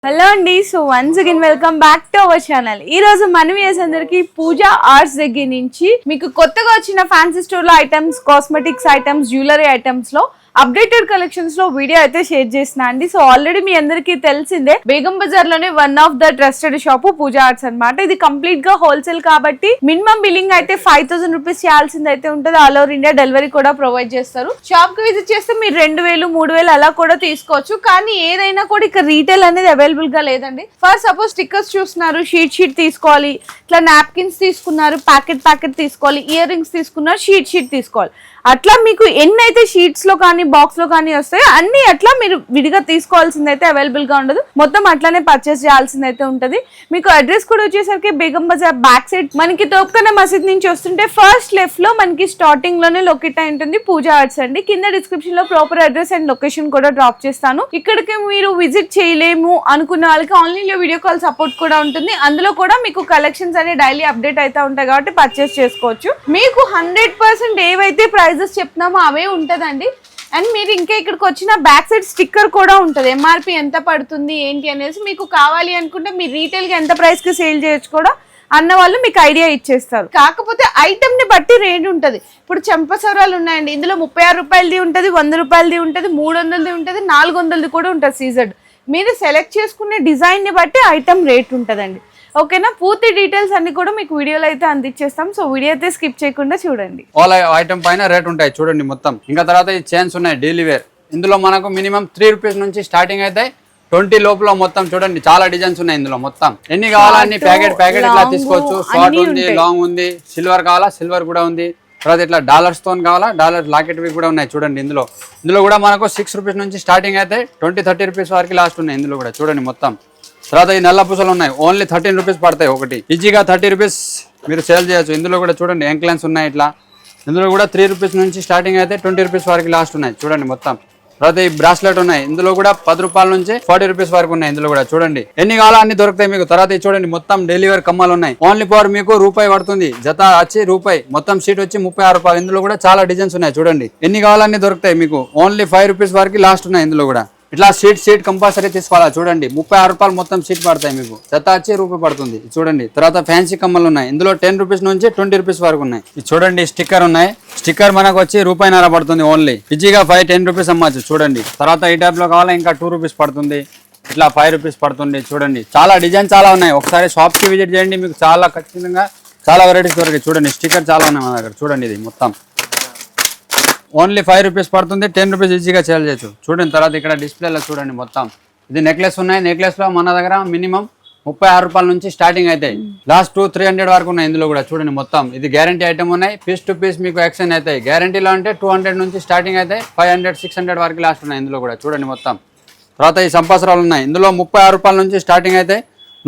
Hello అండి. So once again welcome back to our channel. ఈ రోజు మనం అందరికి పూజా ఆర్ట్స్ దగ్గర నుంచి మీకు కొత్తగా వచ్చిన ఫ్యాన్సీ స్టోర్ లో items, cosmetics items, jewellery items లో అప్డేటెడ్ కలెక్షన్స్ లో వీడియో అయితే షేర్ చేసిన అండి. సో ఆల్రెడీ మీ అందరికీ తెలిసిందే బేగం బజార్ లోనే one of the trusted shop Pooja Arts అన్నమాట. ఇది కంప్లీట్ గా హోల్సేల్ కాబట్టి మినిమం బిల్లింగ్ అయితే 5000 రూపీస్ చేయాల్సింది అయితే ఉంటుంది. ఆల్ ఓవర్ ఇండియా డెలివరీ కూడా ప్రొవైడ్ చేస్తారు. షాప్ కి విజిట్ చేస్తే మీరు 2000, 3000 అలా కూడా తీసుకోవచ్చు. కానీ ఏదైనా కూడా ఇక్కడ రీటైల్ అనేది అవైలబుల్ గా లేదండి. ఫర్ సపోజ్ స్టిక్కర్స్ చూస్తున్నారు, షీట్ తీసుకోవాలి, ఇట్లా నాప్కిన్స్ తీసుకున్నారు, ప్యాకెట్ తీసుకోవాలి, ఇయర్ రింగ్స్ తీసుకున్నారు, షీట్ తీసుకోవాలి. అట్లా మీకు ఎన్ని అయితే షీట్స్ లో కానీ బాక్స్ లో కానీ వస్తాయో అన్ని అట్లా మీరు విడిగా తీసుకోవాల్సింది అయితే అవైలబుల్ గా ఉండదు. మొత్తం అట్లానే పర్చేస్ చేయాల్సింది అయితే ఉంటది. మీకు అడ్రస్ కూడా వచ్చేసరికి బేగం బజార్ బ్యాక్ సైడ్ మనకి తోప్కన మసీద్ నుంచి వస్తుంటే ఫస్ట్ లెఫ్ట్ లో మనకి స్టార్టింగ్ లోనే లొకేట్ అయి ఉంటుంది పూజా ఆర్ట్స్ అండి. కింద డిస్క్రిప్షన్ లో ప్రాపర్ అడ్రస్ అండ్ లొకేషన్ కూడా డ్రాప్ చేస్తాను. ఇక్కడికి మీరు విజిట్ చేయలేము అనుకున్న వాళ్ళకి ఆన్లైన్ లో వీడియో కాల్ సపోర్ట్ కూడా ఉంటుంది. అందులో కూడా మీకు కలెక్షన్స్ అనే డైలీ అప్డేట్ అయితే ఉంటాయి కాబట్టి పర్చేస్ చేసుకోవచ్చు. మీకు 100% ఏవైతే ప్రైజెస్ చెప్తున్నామో అవే ఉంటదండి. అండ్ మీరు ఇంకా ఇక్కడికి వచ్చిన బ్యాక్ సైడ్ స్టిక్కర్ కూడా ఉంటుంది. ఎంఆర్పి ఎంత పడుతుంది ఏంటి అనేసి మీకు కావాలి అనుకుంటే మీరు రీటైల్ గా ఎంత ప్రైస్ కి సేల్ చేయొచ్చు కూడా అన్న వాళ్ళు మీకు ఐడియా ఇచ్చేస్తారు. కాకపోతే ఐటమ్ ని బట్టి రేట్ ఉంటది. ఇప్పుడు చెంపసవరాలు ఉన్నాయండి, ఇందులో 36 రూపాయలది ఉంటది, 100 రూపాయలది ఉంటది, 300ది ఉంటది, 400ది కూడా ఉంటది. సీజెడ్ మీరు సెలెక్ట్ చేసుకునే డిజైన్ ని బట్టి ఐటమ్ రేట్ ఉంటదండి. ఓకేనా? పూర్తి డీటెయిల్స్ అన్ని కూడా మీకు వీడియోలో అయితే అందించేస్తాం. సో వీడియో అయితే స్కిప్ చేయకుండా చూడండి. ఆల్ ఐటమ్ పైన రేట్ ఉంటాయి చూడండి మొత్తం. ఇంకా తర్వాత ఈ చైన్స్ ఉన్నాయి డైలీ వేర్. ఇందులో మనకు మినిమం 3 రూపీస్ నుంచి స్టార్టింగ్ అయితే 20 లోపల మొత్తం చూడండి చాలా డిజైన్స్ ఉన్నాయి ఇందులో మొత్తం. ఎన్ని కావాలని ప్యాకెట్ ఇట్లా తీసుకోవచ్చు. షార్ట్ ఉంది, లాంగ్ ఉంది, సిల్వర్ కావాలా సిల్వర్ కూడా ఉంది. తర్వాత ఇట్లా డాలర్స్ తో కావాలా డాలర్ లాకెట్ కూడా ఉన్నాయి చూడండి. ఇందులో కూడా మనకు 6 రూపీస్ నుంచి స్టార్టింగ్ అయితే 20-30 రూపీస్ వరకు లాస్ట్ ఉన్నాయి ఇందులో కూడా చూడండి మొత్తం. తర్వాత ఈ నల్ల పూసలు ఉన్నాయి, ఓన్లీ 13 రూపీస్ పడతాయి ఒకటి. ఈజీగా 30 రూపీస్ మీరు సేల్ చేయొచ్చు. ఇందులో కూడా చూడండి ఎంక్లైన్స్ ఉన్నాయి ఇట్లా. ఇందులో కూడా 3 రూపీస్ నుంచి స్టార్టింగ్ అయితే 20 రూపీస్ వరకు లాస్ట్ ఉన్నాయి చూడండి మొత్తం. తర్వాత ఈ బ్రాస్లెట్ ఉన్నాయి, ఇందులో కూడా 10 రూపాయల నుంచి 40 రూపీస్ వరకు ఉన్నాయి. ఇందులో కూడా చూడండి ఎన్ని కావాలో అన్ని దొరుకుతాయి మీకు. తర్వాత చూడండి మొత్తం డెలివరీ కమ్మలు ఉన్నాయి. ఓన్లీ పవర్ మీకు రూపాయి పడుతుంది, జత వచ్చి రూపాయి, మొత్తం సీట్ వచ్చి 36 రూపాయలు. ఇందులో కూడా చాలా డిజైన్స్ ఉన్నాయి చూడండి. ఎన్ని కావాలో అన్ని దొరుకుతాయి మీకు. ఓన్లీ 5 రూపీస్ వరకు లాస్ట్ ఉన్నాయి ఇందులో కూడా. ఇట్లా సీట్ కంపల్సరీ తీసుకోవాలా చూడండి. 36 రూపాయలు మొత్తం సీట్ పడతాయి మీకు, జత వచ్చి రూపాయి పడుతుంది చూడండి. తర్వాత ఫ్యాన్సీ కమ్మలు ఉన్నాయి, ఇందులో 10 రూపీస్ నుంచి 20 రూపీస్ వరకు ఉన్నాయి. ఇది చూడండి స్టిక్కర్ ఉన్నాయి, స్టిక్కర్ మనకు వచ్చి రూపాయిన్నర పడుతుంది ఓన్లీ. ఈజీగా 5-10 రూపీస్ అమ్మచ్చు చూడండి. తర్వాత ఈ టైప్ లో కావాలా ఇంకా 2 రూపీస్ పడుతుంది, ఇట్లా 5 రూపీస్ పడుతుంది చూడండి. చాలా డిజైన్ చాలా ఉన్నాయి. ఒకసారి షాప్ కి విజిట్ చేయండి, మీకు చాలా ఖచ్చితంగా చాలా వెరైటీస్ దొరికాయి చూడండి. స్టిక్కర్ చాలా ఉన్నాయి మన దగ్గర చూడండి. ఇది మొత్తం ఓన్లీ 5 రూపీస్ పడుతుంది, 10 రూపీస్ ఈజీగా సేల్ చేయొచ్చు చూడండి. తర్వాత ఇక్కడ డిస్ప్లేలో చూడండి మొత్తం. ఇది నెక్లెస్ ఉన్నాయి, నెక్లెస్ లో మన దగ్గర మినిమం 36 రూపాయల నుంచి స్టార్టింగ్ అయితే లాస్ట్ 200-300 వరకు ఉన్నాయి ఇందులో కూడా చూడండి మొత్తం. ఇది గ్యారంటీ ఐటమ్ ఉన్నాయి, పీస్ టు పీస్ మీకు ఎక్స్చేంజ్ అవుతాయి. గ్యారంటీలో అంటే 200 నుంచి స్టార్టింగ్ అయితే 500-600 వరకు లాస్ట్ ఉన్నాయి ఇందులో కూడా చూడండి మొత్తం. తర్వాత ఈ సంపాసరాలు ఉన్నాయి, ఇందులో 36 రూపాయల నుంచి స్టార్టింగ్ అయితే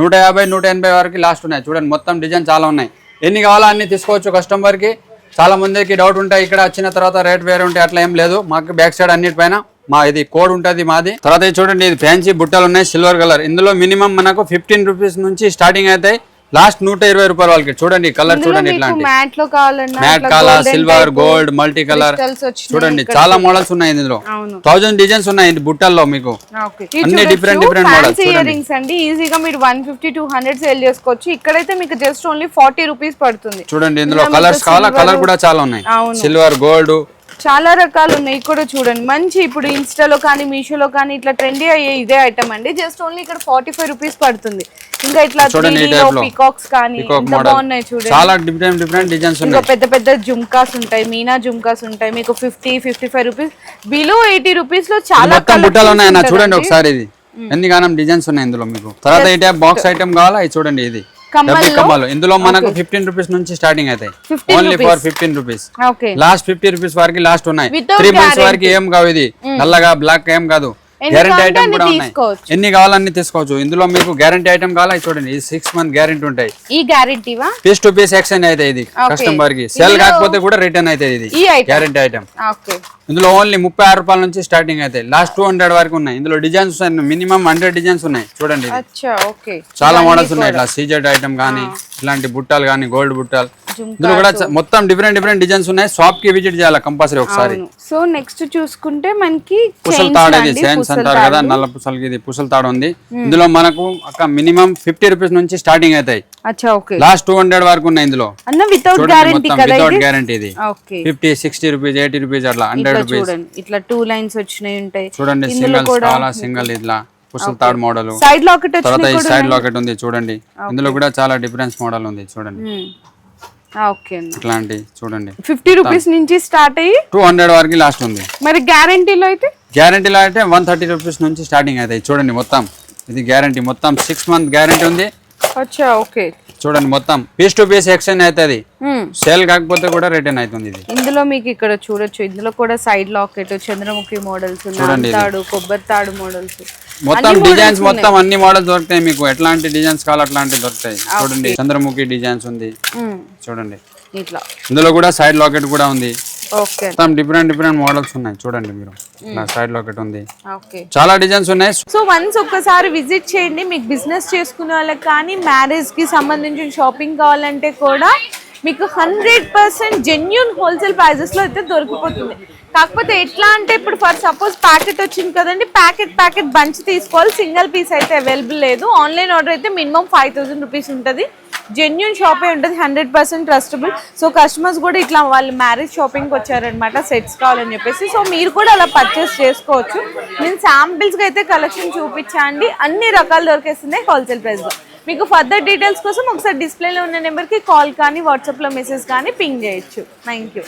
150-180 వరకు లాస్ట్ ఉన్నాయి చూడండి మొత్తం. డిజైన్ చాలా ఉన్నాయి, ఎన్ని కావాలో అన్ని తీసుకోవచ్చు. కస్టమర్ కి చాలా మందికి డౌట్ ఉంటాయి, ఇక్కడ వచ్చిన తర్వాత రేట్ వేరే ఉంటాయి, అట్లా ఏం లేదు. మాకు బ్యాక్ సైడ్ అన్నిటిపైన మా ఇది కోడ్ ఉంటుంది మాది. తర్వాత చూడండి ఇది ఫ్యాన్సీ బుట్టలు ఉన్నాయి సిల్వర్ కలర్. ఇందులో మినిమం మనకు 15 రూపీస్ నుంచి స్టార్టింగ్ అయితే లాస్ట్ 120 రూపాయల వాళ్ళకి చూడండి. కలర్ చూడండి ఇట్లాంటి మ్యాట్ కాలా, సిల్వర్, గోల్డ్, మల్టీ కలర్ చూడండి. చాలా మోడల్స్ ఉన్నాయి ఇందులో, 1000 డిజైన్స్ ఉన్నాయి బుట్టల్లో మీకు. అన్ని డిఫరెంట్ మోడల్స్ అండి. ఈజీగా మీరు 150-200 సేల్ చేసుకోవచ్చు. ఇక్కడైతే మీకు జస్ట్ ఓన్లీ 40 రూపీస్ పడుతుంది చూడండి. ఇందులో కలర్స్ కావాలా, కలర్ కూడా చాలా ఉన్నాయి, సిల్వర్, గోల్డ్, చాలా రకాలు ఉన్నాయి. కూడా చూడండి మంచి ఇప్పుడు ఇన్స్టాలో కానీ మీషోలో కానీ ఇట్లా ట్రెండీ అయ్యే ఇదే ఐటమ్ అండి. జస్ట్ ఓన్లీ ఇక్కడ 45 రూపీస్ పడుతుంది. ఇంకా ఇట్లా పీకాక్స్ కానీ బాగున్నాయి చూడండి. చాలా డిఫరెంట్ డిజైన్స్ ఉన్నాయి. పెద్ద పెద్ద జుమ్కాస్ ఉంటాయి, మీనా జుమ్కాస్ ఉంటాయి మీకు 50-55 రూపీస్, బిలో 80 రూపీస్ లో చాలా బుట్టలు ఉన్నాయి చూడండి ఒకసారి. ఇది ఎన్ని గానం డిజైన్స్ ఉన్నాయి ఇందులో మీకు. తర్వాత ఈ టైప్ బాక్స్ ఐటమ్ కావాలా, ఇది చూడండి. ఇది కమ్మలు, ఇందులో మనకు 15 రూపీస్ నుంచి స్టార్టింగ్ అవుతాయి. Only for 15 rupees last 50 rupees వరకు లాస్ట్ ఉన్నాయి. 3 మంత్స్ వరకు ఏం కావు, ఇది నల్లగా బ్లాక్ ఏం కాదు. గ్యారంటీ ఐటమ్ కూడా ఉన్నాయి, ఎన్ని కావాలన్నీ తీసుకోవచ్చు. ఇందులో మీకు గ్యారంటీ ఐటమ్ కావాలా చూడండి. ఇది 6 మంత్ గ్యారంటీ ఉంటాయి. ఈ guarantee piece to piece exchange అయితే ఇది కస్టమర్ కి సేల్ కాకపోతే కూడా రిటర్న్ అయితే ఇది గ్యారంటీ ఐటమ్. ఇందులో ఓన్లీ 36 రూపాయల నుంచి స్టార్టింగ్ అయితే లాస్ట్ 200 వరకు ఉన్నాయి. ఇందులో డిజైన్స్ మినిమం 100 డిజైన్స్ ఉన్నాయి చూడండి. చాలా మోడల్స్ ఉన్నాయి, ఇట్లా సీజెడ్ ఐటమ్ కానీ ఇలాంటి బుట్టాలు కానీ గోల్డ్ బుట్టాలు ఇందులో కూడా మొత్తం డిఫరెంట్ డిజైన్స్ ఉన్నాయి. షాప్ కి విజిట్ చేయాలి కంపల్సరీ ఒకసారి. సో నెక్స్ట్ చూసుకుంటే మనకి పుసల తాడు, ఇది చైన్స్ అంటారు కదా, నల్ల పుసలకి ఇది పుసల తాడు ఉంది. ఇందులో మనకు ఒక మినిమం 50 రూపీస్ నుంచి స్టార్టింగ్ అవుతాయి. లాస్ట్ 200 వరకు ఉన్నాయి ఇందులో. వితౌట్ గ్యారంటీ ఇది 50, 60 రూపీస్, 80 రూపీస్ అట్లా 100 రూపీస్. ఇట్లా 2 లైన్స్ వచ్చినాయి ఉంటాయి చూడండి. సింగల్ చాలా సింగల్ ఇట్లా పుసల తాడు మోడల్. సైడ్ లాకెట్ తర్వాత ఈ సైడ్ లాకెట్ ఉంది చూడండి. ఇందులో కూడా చాలా డిఫరెన్స్ మోడల్ ఉంది చూడండి. ఇట్లాంటి చూడండి 50 రూపీస్ నుంచి స్టార్ట్ అయ్యి 200 వరకు లాస్ట్ ఉంది. మరి గ్యారంటీలో అయితే 130 రూపీస్ నుంచి స్టార్టింగ్ అవుతాయి. చూడండి మొత్తం ఇది గ్యారంటీ, మొత్తం 6 మంత్ గ్యారంటీ ఉంది. చూడండి మొత్తం పీస్ టు పీస్ ఎక్స్చేంజ్ అవుతుంది. సేల్ కాకపోతే కూడా రిటర్న్ అవుతుంది. ఇది ఇందులో మీకు ఇక్కడ చూడొచ్చు, ఇందులో కూడా సైడ్ లాకెట్, చంద్రముఖి మోడల్స్, తాడు, కొబ్బరి తాడు మోడల్స్, మొత్తం డిజైన్స్ మొత్తం అన్ని మోడల్స్ దొరుకుతాయి మీకు. ఎట్లాంటి డిజైన్స్ కావాలి అట్లాంటి దొరుకుతాయి. చూడండి చంద్రముఖి డిజైన్స్ ఉంది చూడండి. ఇట్లా ఇందులో కూడా సైడ్ లాకెట్ కూడా ఉంది. మొత్తం డిఫరెంట్ మోడల్స్ ఉన్నాయి చూడండి. మీరు సైడ్ లాకెట్ ఉంది, చాలా డిజైన్స్ ఉన్నాయి. సో వన్స్ ఒక్కసారి విజిట్ చేయండి. మీకు బిజినెస్ చేసుకునే వాళ్ళకి కానీ మ్యారేజ్ కి సంబంధించిన షాపింగ్ కావాలంటే కూడా మీకు 100% జెన్యూన్ హోల్సేల్ ప్రైజెస్ లో అయితే దొరికిపోతుంది. కాకపోతే ఎట్లా అంటే ఇప్పుడు ఫర్ సపోజ్ ప్యాకెట్ వచ్చింది కదండి, ప్యాకెట్ బంచ్ తీసుకోవాలి. సింగిల్ పీస్ అయితే అవైలబుల్ లేదు. ఆన్లైన్ ఆర్డర్ అయితే మినిమం 5000 రూపీస్ ఉంటుంది. జెన్యూన్ షాపే ఉంటుంది, 100% ట్రస్టబుల్. సో కస్టమర్స్ కూడా ఇట్లా వాళ్ళు మ్యారేజ్ షాపింగ్కి వచ్చారనమాట, సెట్స్ కావాలని చెప్పేసి. సో మీరు కూడా అలా పర్చేస్ చేసుకోవచ్చు. నేను శాంపిల్స్కి అయితే కలెక్షన్ చూపించండి, అన్ని రకాలు దొరికేస్తున్నాయి హోల్సేల్ ప్రైస్లో. మీకు ఫర్దర్ డీటెయిల్స్ కోసం ఒకసారి డిస్ప్లేలో ఉన్న నెంబర్కి కాల్ కానీ వాట్సాప్లో మెసేజ్ కానీ పింగ్ చేయొచ్చు. Thank you.